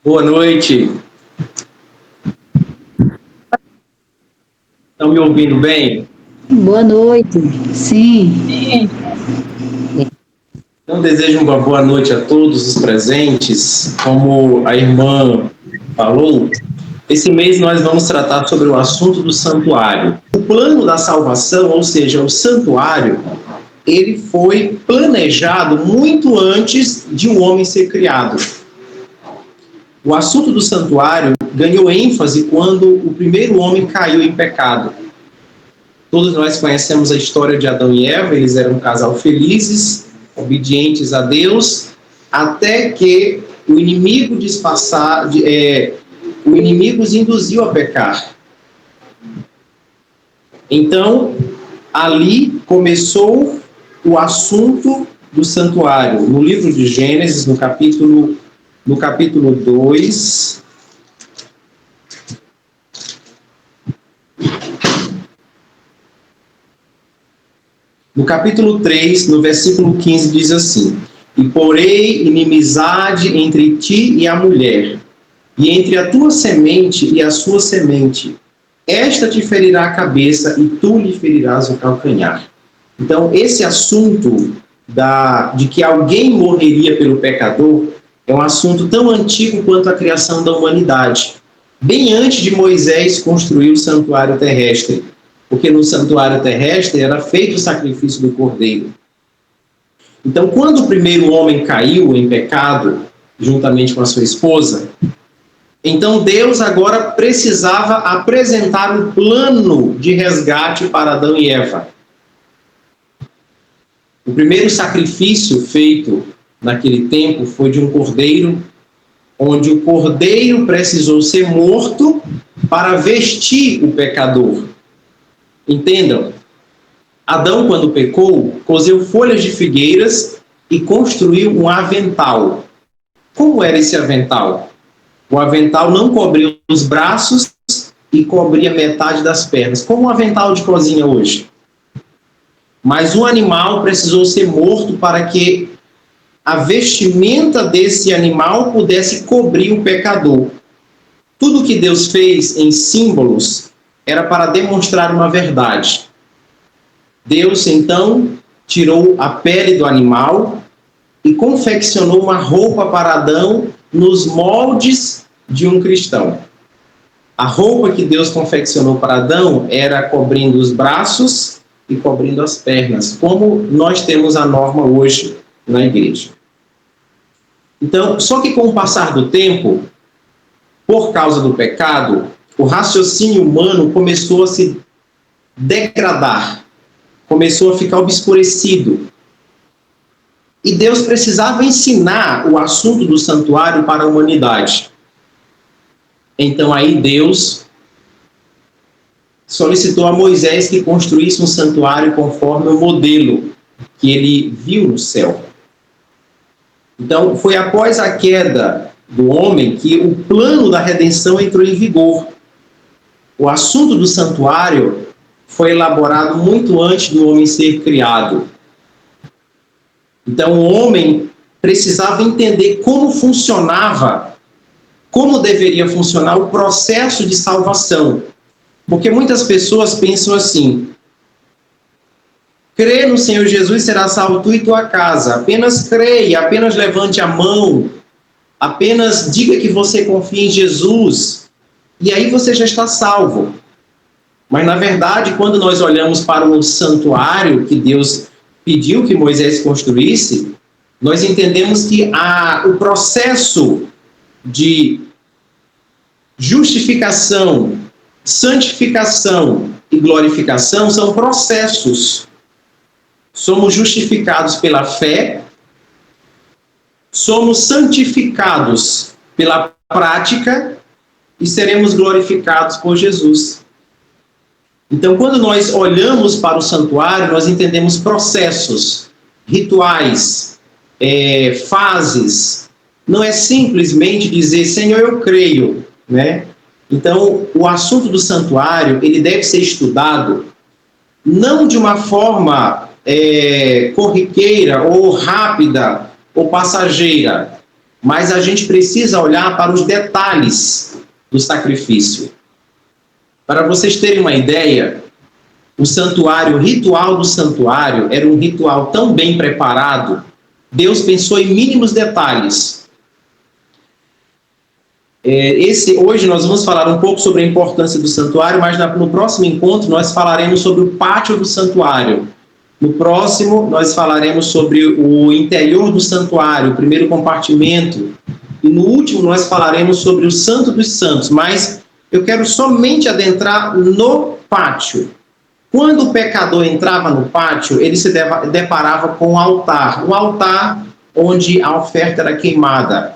Boa noite. Estão me ouvindo bem? Boa noite. Sim. Então, desejo uma boa noite a todos os presentes. Como a irmã falou, esse mês nós vamos tratar sobre o assunto do santuário. O plano da salvação, ou seja, o santuário, ele foi planejado muito antes de um homem ser criado. O assunto do santuário ganhou ênfase quando o primeiro homem caiu em pecado. Todos nós conhecemos a história de Adão e Eva, eles eram um casal felizes, obedientes a Deus, até que o inimigo o inimigo os induziu a pecar. Então, ali começou o assunto do santuário. No livro de Gênesis, no capítulo 2, no capítulo 3, no versículo 15, diz assim: E porei inimizade entre ti e a mulher, e entre a tua semente e a sua semente. Esta te ferirá a cabeça, e tu lhe ferirás o calcanhar. Então, esse assunto de que alguém morreria pelo pecador é um assunto tão antigo quanto a criação da humanidade. Bem antes de Moisés construir o santuário terrestre. Porque no santuário terrestre era feito o sacrifício do cordeiro. Então, quando o primeiro homem caiu em pecado, juntamente com a sua esposa, então Deus agora precisava apresentar um plano de resgate para Adão e Eva. O primeiro sacrifício feito naquele tempo foi de um cordeiro, onde o cordeiro precisou ser morto para vestir o pecador. Entendam, Adão, quando pecou, cozeu folhas de figueiras e construiu um avental. Como era esse avental? O avental não cobria os braços e cobria metade das pernas, como um avental de cozinha hoje. Mas o animal precisou ser morto para que a vestimenta desse animal pudesse cobrir o pecador. Tudo que Deus fez em símbolos era para demonstrar uma verdade. Deus, então, tirou a pele do animal e confeccionou uma roupa para Adão nos moldes de um cristão. A roupa que Deus confeccionou para Adão era cobrindo os braços e cobrindo as pernas, como nós temos a norma hoje na igreja. Então, só que com o passar do tempo, por causa do pecado, o raciocínio humano começou a se degradar, começou a ficar obscurecido. E Deus precisava ensinar o assunto do santuário para a humanidade. Então aí Deus solicitou a Moisés que construísse um santuário conforme o modelo que ele viu no céu. Então foi após a queda do homem que o plano da redenção entrou em vigor. O assunto do santuário foi elaborado muito antes do homem ser criado. Então, o homem precisava entender como funcionava, como deveria funcionar o processo de salvação. Porque muitas pessoas pensam assim: crê no Senhor Jesus, será salvo tu e tua casa. Apenas creia, apenas levante a mão, apenas diga que você confia em Jesus, e aí você já está salvo. Mas, na verdade, quando nós olhamos para o santuário que Deus pediu que Moisés construísse, nós entendemos que o processo de justificação, santificação e glorificação são processos. Somos justificados pela fé, somos santificados pela prática e seremos glorificados por Jesus. Então, quando nós olhamos para o santuário, nós entendemos processos, rituais, fases. Não é simplesmente dizer, Senhor, eu creio, né? Então, o assunto do santuário, ele deve ser estudado não de uma forma corriqueira ou rápida ou passageira, mas a gente precisa olhar para os detalhes do sacrifício. Para vocês terem uma ideia, o ritual do santuário era um ritual tão bem preparado, Deus pensou em mínimos detalhes. Hoje nós vamos falar um pouco sobre a importância do santuário, mas no próximo encontro nós falaremos sobre o pátio do santuário. No próximo nós falaremos sobre o interior do santuário, o primeiro compartimento. E no último nós falaremos sobre o Santo dos Santos, mas eu quero somente adentrar no pátio. Quando o pecador entrava no pátio, ele se deparava com um altar onde a oferta era queimada.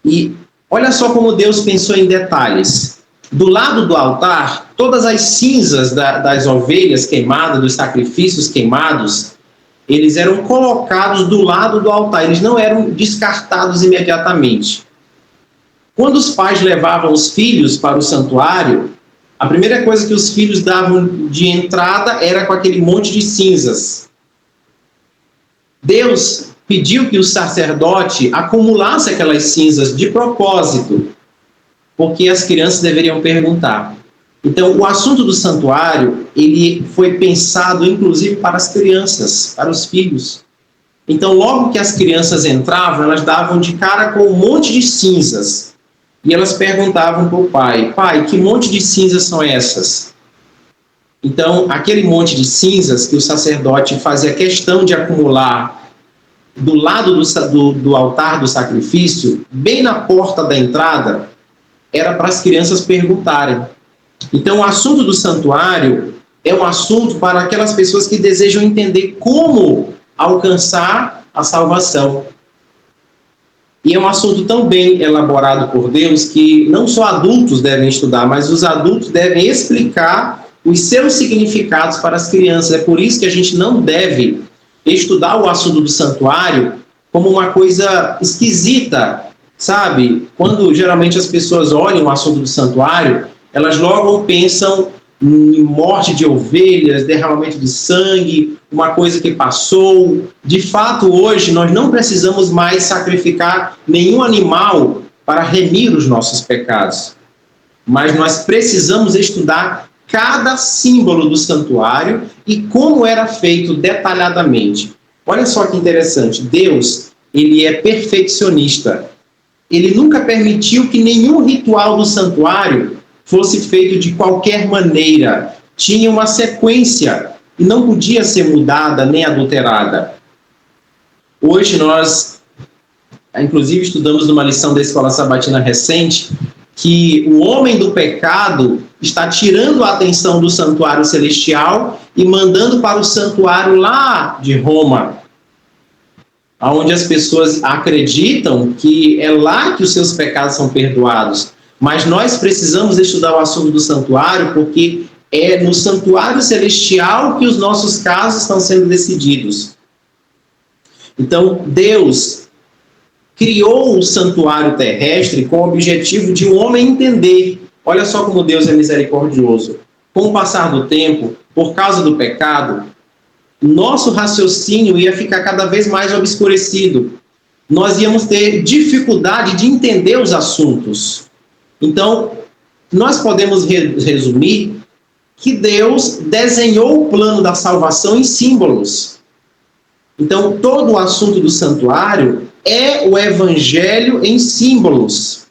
E olha só como Deus pensou em detalhes. Do lado do altar, todas as cinzas das ovelhas queimadas, dos sacrifícios queimados, eles eram colocados do lado do altar, eles não eram descartados imediatamente. Quando os pais levavam os filhos para o santuário, a primeira coisa que os filhos davam de entrada era com aquele monte de cinzas. Deus pediu que o sacerdote acumulasse aquelas cinzas de propósito, porque as crianças deveriam perguntar. Então, o assunto do santuário, ele foi pensado inclusive para as crianças, para os filhos. Então, logo que as crianças entravam, elas davam de cara com um monte de cinzas. E elas perguntavam para o pai: pai, que monte de cinzas são essas? Então, aquele monte de cinzas que o sacerdote fazia questão de acumular do lado do altar do sacrifício, bem na porta da entrada, era para as crianças perguntarem. Então, o assunto do santuário é um assunto para aquelas pessoas que desejam entender como alcançar a salvação. E é um assunto tão bem elaborado por Deus que não só adultos devem estudar, mas os adultos devem explicar os seus significados para as crianças. É por isso que a gente não deve estudar o assunto do santuário como uma coisa esquisita, sabe? Quando geralmente as pessoas olham o assunto do santuário, elas logo pensam em morte de ovelhas, derramamento de sangue, uma coisa que passou. De fato, hoje nós não precisamos mais sacrificar nenhum animal para remir os nossos pecados. Mas nós precisamos estudar cada símbolo do santuário e como era feito detalhadamente. Olha só que interessante, Deus, ele é perfeccionista. Ele nunca permitiu que nenhum ritual do santuário fosse feito de qualquer maneira. Tinha uma sequência e não podia ser mudada nem adulterada. Hoje nós, inclusive, estudamos numa lição da Escola Sabatina recente que o homem do pecado está tirando a atenção do santuário celestial e mandando para o santuário lá de Roma, onde as pessoas acreditam que é lá que os seus pecados são perdoados. Mas nós precisamos estudar o assunto do santuário, porque é no santuário celestial que os nossos casos estão sendo decididos. Então, Deus criou o santuário terrestre com o objetivo de um homem entender. Olha só como Deus é misericordioso. Com o passar do tempo, por causa do pecado, nosso raciocínio ia ficar cada vez mais obscurecido. Nós íamos ter dificuldade de entender os assuntos. Então, nós podemos resumir que Deus desenhou o plano da salvação em símbolos. Então, todo o assunto do santuário é o evangelho em símbolos.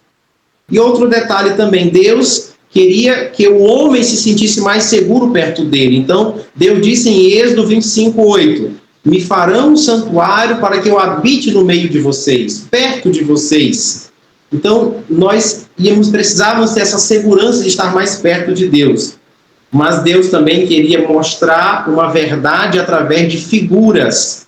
E outro detalhe também, Deus queria que o homem se sentisse mais seguro perto dele. Então, Deus disse em Êxodo 25:8, me farão um santuário para que eu habite no meio de vocês, perto de vocês. Então, nós precisávamos ter essa segurança de estar mais perto de Deus. Mas Deus também queria mostrar uma verdade através de figuras.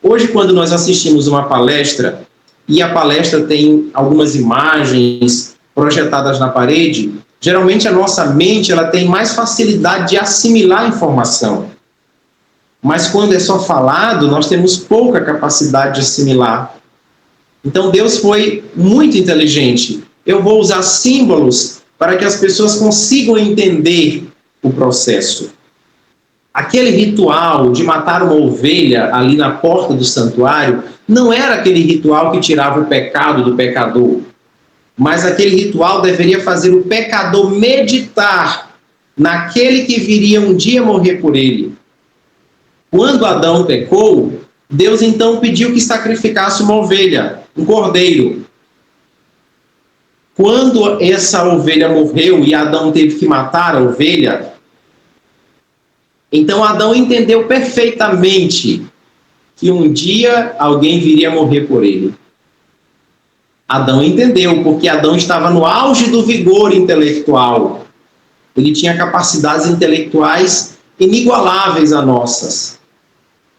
Hoje, quando nós assistimos uma palestra, e a palestra tem algumas imagens projetadas na parede, geralmente a nossa mente ela tem mais facilidade de assimilar a informação. Mas quando é só falado, nós temos pouca capacidade de assimilar. Então Deus foi muito inteligente. Eu vou usar símbolos para que as pessoas consigam entender o processo. Aquele ritual de matar uma ovelha ali na porta do santuário não era aquele ritual que tirava o pecado do pecador, mas aquele ritual deveria fazer o pecador meditar naquele que viria um dia morrer por ele. Quando Adão pecou, Deus então pediu que sacrificasse uma ovelha, um cordeiro. Quando essa ovelha morreu e Adão teve que matar a ovelha, então Adão entendeu perfeitamente que um dia alguém viria morrer por ele. Adão entendeu, porque Adão estava no auge do vigor intelectual. Ele tinha capacidades intelectuais inigualáveis a nossas.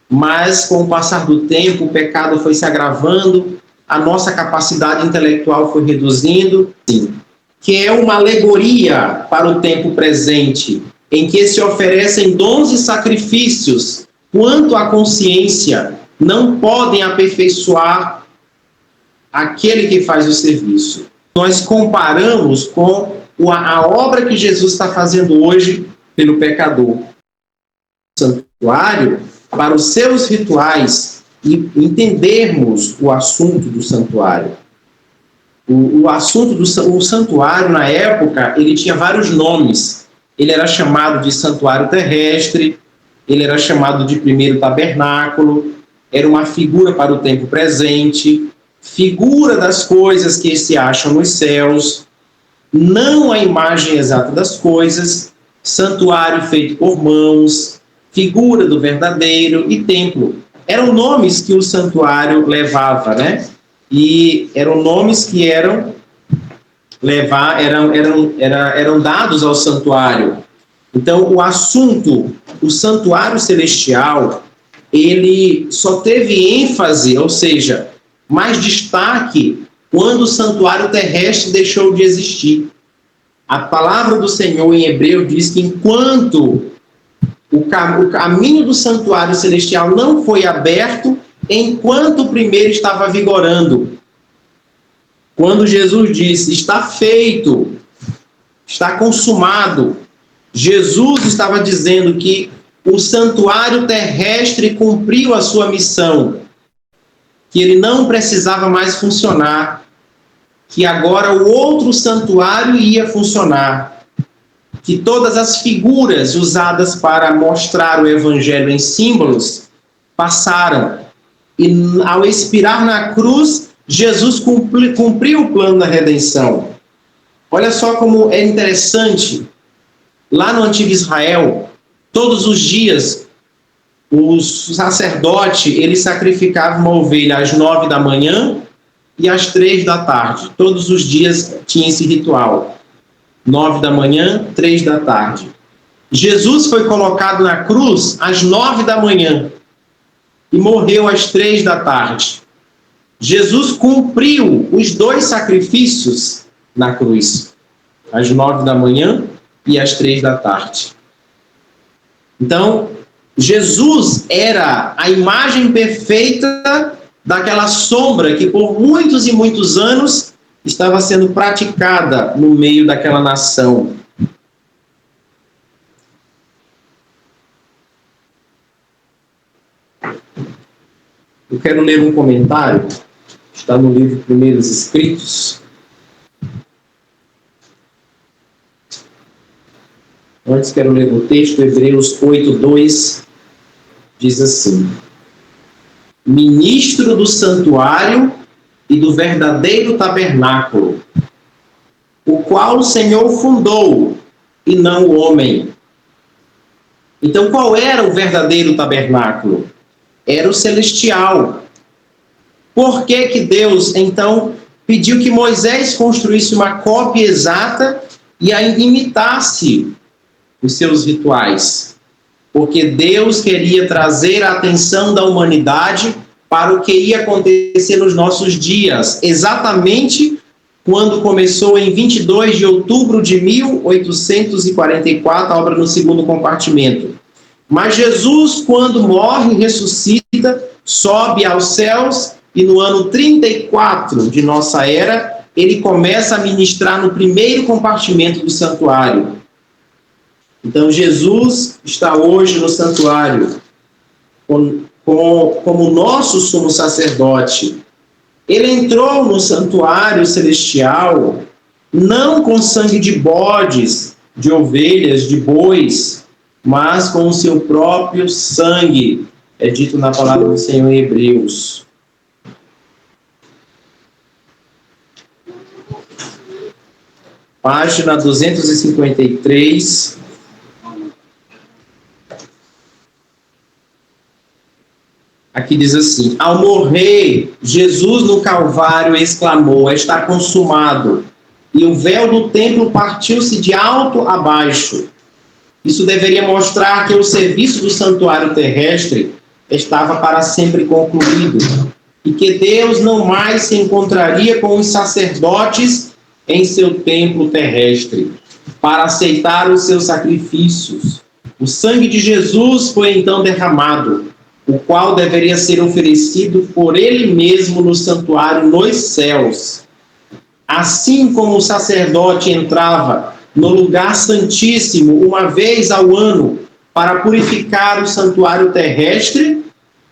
Mas, com o passar do tempo, o pecado foi se agravando, a nossa capacidade intelectual foi reduzindo, que é uma alegoria para o tempo presente, em que se oferecem dons e sacrifícios, quanto à consciência, não podem aperfeiçoar aquele que faz o serviço. Nós comparamos com a obra que Jesus está fazendo hoje pelo pecador. O santuário, para os seus rituais, e entendermos o assunto do santuário. O assunto do santuário, na época, ele tinha vários nomes. Ele era chamado de santuário terrestre, ele era chamado de primeiro tabernáculo, era uma figura para o tempo presente, figura das coisas que se acham nos céus, não a imagem exata das coisas, santuário feito por mãos, figura do verdadeiro e templo. Eram nomes que o santuário levava, né? E eram nomes que eram dados ao santuário. Então, o assunto, o santuário celestial, ele só teve ênfase, ou seja, mais destaque, quando o santuário terrestre deixou de existir. A palavra do Senhor em hebreu diz que enquanto o caminho do santuário celestial não foi aberto, enquanto o primeiro estava vigorando. Quando Jesus disse, está feito, está consumado, Jesus estava dizendo que o santuário terrestre cumpriu a sua missão, que ele não precisava mais funcionar, que agora o outro santuário ia funcionar, que todas as figuras usadas para mostrar o evangelho em símbolos passaram. E ao expirar na cruz, Jesus cumpriu o plano da redenção. Olha só como é interessante. Lá no antigo Israel, todos os dias, o sacerdote, ele sacrificava uma ovelha às 9 da manhã e às 3 da tarde. Todos os dias tinha esse ritual. 9 da manhã, 3 da tarde. Jesus foi colocado na cruz às 9 da manhã e morreu às 3 da tarde. Jesus cumpriu os dois sacrifícios na cruz, às 9 da manhã e às 3 da tarde. Então, Jesus era a imagem perfeita daquela sombra que por muitos e muitos anos estava sendo praticada no meio daquela nação. Eu quero ler um comentário, está no livro Primeiros Escritos. Antes quero ler o texto, Hebreus 8:2, diz assim: ministro do santuário e do verdadeiro tabernáculo, o qual o Senhor fundou, e não o homem. Então, qual era o verdadeiro tabernáculo? Era o celestial. Por que que Deus, então, pediu que Moisés construísse uma cópia exata e ainda imitasse os seus rituais? Porque Deus queria trazer a atenção da humanidade para o que ia acontecer nos nossos dias, exatamente quando começou em 22 de outubro de 1844, a obra no segundo compartimento. Mas Jesus, quando morre e ressuscita, sobe aos céus e no ano 34 de nossa era, ele começa a ministrar no primeiro compartimento do santuário. Então, Jesus está hoje no santuário como nosso sumo sacerdote. Ele entrou no santuário celestial não com sangue de bodes, de ovelhas, de bois, mas com o seu próprio sangue. É dito na palavra do Senhor em Hebreus. Página 253. Aqui diz assim: ao morrer, Jesus no Calvário exclamou: está consumado. E o véu do templo partiu-se de alto a baixo. Isso deveria mostrar que o serviço do santuário terrestre estava para sempre concluído e que Deus não mais se encontraria com os sacerdotes em seu templo terrestre para aceitar os seus sacrifícios. O sangue de Jesus foi então derramado, o qual deveria ser oferecido por ele mesmo no santuário nos céus. Assim como o sacerdote entrava no lugar santíssimo uma vez ao ano para purificar o santuário terrestre,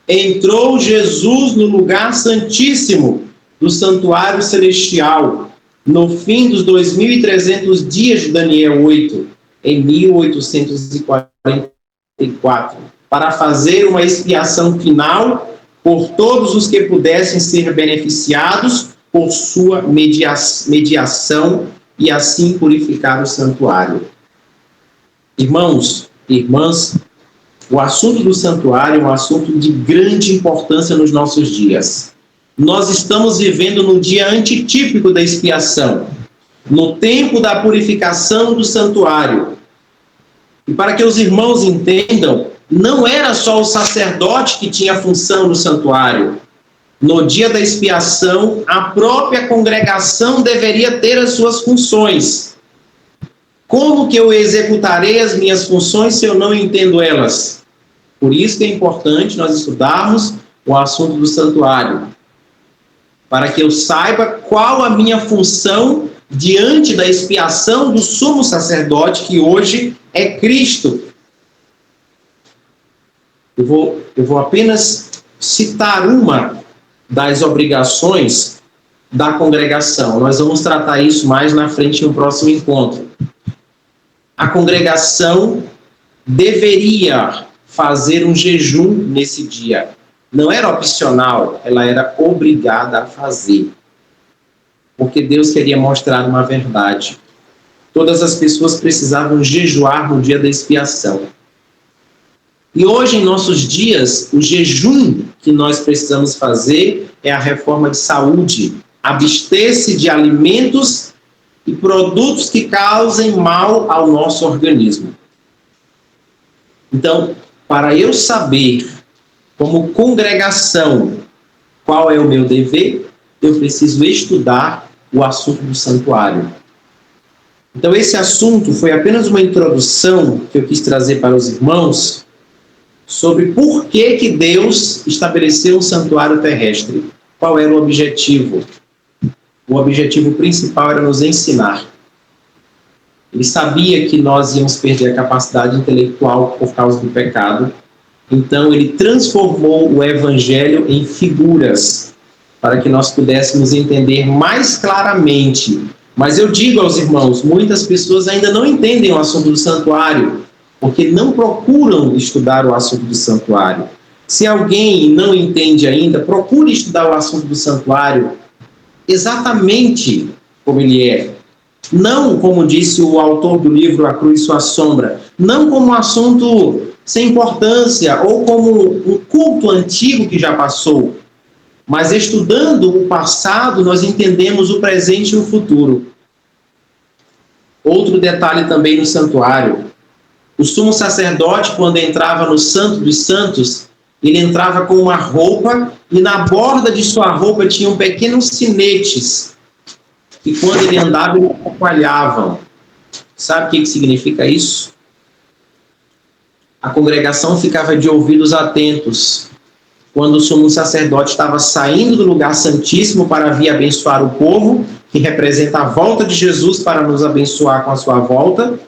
entrou Jesus no lugar santíssimo do santuário celestial, no fim dos 2.300 dias de Daniel 8, em 1844, para fazer uma expiação final por todos os que pudessem ser beneficiados por sua mediação e assim purificar o santuário. Irmãos e irmãs, o assunto do santuário é um assunto de grande importância nos nossos dias. Nós estamos vivendo no dia antitípico da expiação, no tempo da purificação do santuário. E para que os irmãos entendam, não era só o sacerdote que tinha função no santuário. No dia da expiação, a própria congregação deveria ter as suas funções. Como que eu executarei as minhas funções se eu não entendo elas? Por isso que é importante nós estudarmos o assunto do santuário, para que eu saiba qual a minha função diante da expiação do sumo sacerdote, que hoje é Cristo. Eu vou apenas citar uma das obrigações da congregação. Nós vamos tratar isso mais na frente no próximo encontro. A congregação deveria fazer um jejum nesse dia. Não era opcional, ela era obrigada a fazer. Porque Deus queria mostrar uma verdade. Todas as pessoas precisavam jejuar no dia da expiação. E hoje, em nossos dias, o jejum que nós precisamos fazer é a reforma de saúde. Abster-se de alimentos e produtos que causem mal ao nosso organismo. Então, para eu saber, como congregação, qual é o meu dever, eu preciso estudar o assunto do santuário. Então, esse assunto foi apenas uma introdução que eu quis trazer para os irmãos sobre por que Deus estabeleceu um santuário terrestre. Qual era o objetivo? O objetivo principal era nos ensinar. Ele sabia que nós íamos perder a capacidade intelectual por causa do pecado. Então, ele transformou o evangelho em figuras para que nós pudéssemos entender mais claramente. Mas eu digo aos irmãos, muitas pessoas ainda não entendem o assunto do santuário, porque não procuram estudar o assunto do santuário. Se alguém não entende ainda, procure estudar o assunto do santuário exatamente como ele é. Não, como disse o autor do livro A Cruz e Sua Sombra, não como um assunto sem importância ou como um culto antigo que já passou, mas estudando o passado, nós entendemos o presente e o futuro. Outro detalhe também no santuário: o sumo sacerdote, quando entrava no Santo dos Santos, ele entrava com uma roupa e na borda de sua roupa tinham pequenos sinetes que, quando ele andava, eles chacoalhavam. Sabe o que significa isso? A congregação ficava de ouvidos atentos quando o sumo sacerdote estava saindo do lugar santíssimo para vir abençoar o povo, que representa a volta de Jesus para nos abençoar com a sua volta.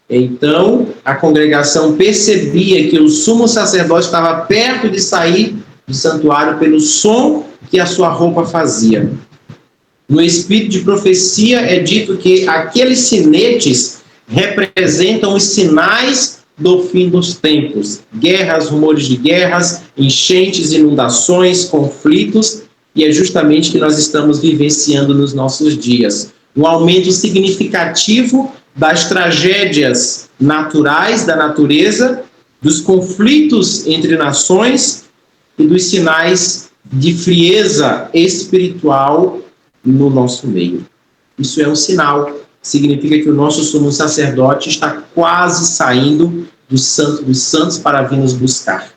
Então, a congregação percebia que o sumo sacerdote estava perto de sair do santuário pelo som que a sua roupa fazia. No espírito de profecia é dito que aqueles sinetes representam os sinais do fim dos tempos. Guerras, rumores de guerras, enchentes, inundações, conflitos, e é justamente o que nós estamos vivenciando nos nossos dias. Um aumento significativo das tragédias naturais da natureza, dos conflitos entre nações e dos sinais de frieza espiritual no nosso meio. Isso é um sinal, significa que o nosso sumo sacerdote está quase saindo do Santo dos Santos para vir nos buscar.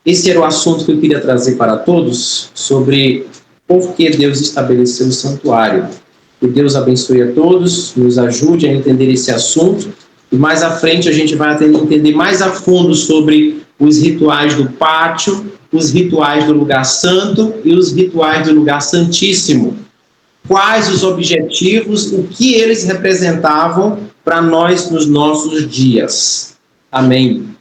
Esse era o assunto que eu queria trazer para todos, sobre por que Deus estabeleceu o santuário. Que Deus abençoe a todos, nos ajude a entender esse assunto, e mais à frente a gente vai entender mais a fundo sobre os rituais do pátio, os rituais do lugar santo e os rituais do lugar santíssimo. Quais os objetivos, o que eles representavam para nós nos nossos dias. Amém.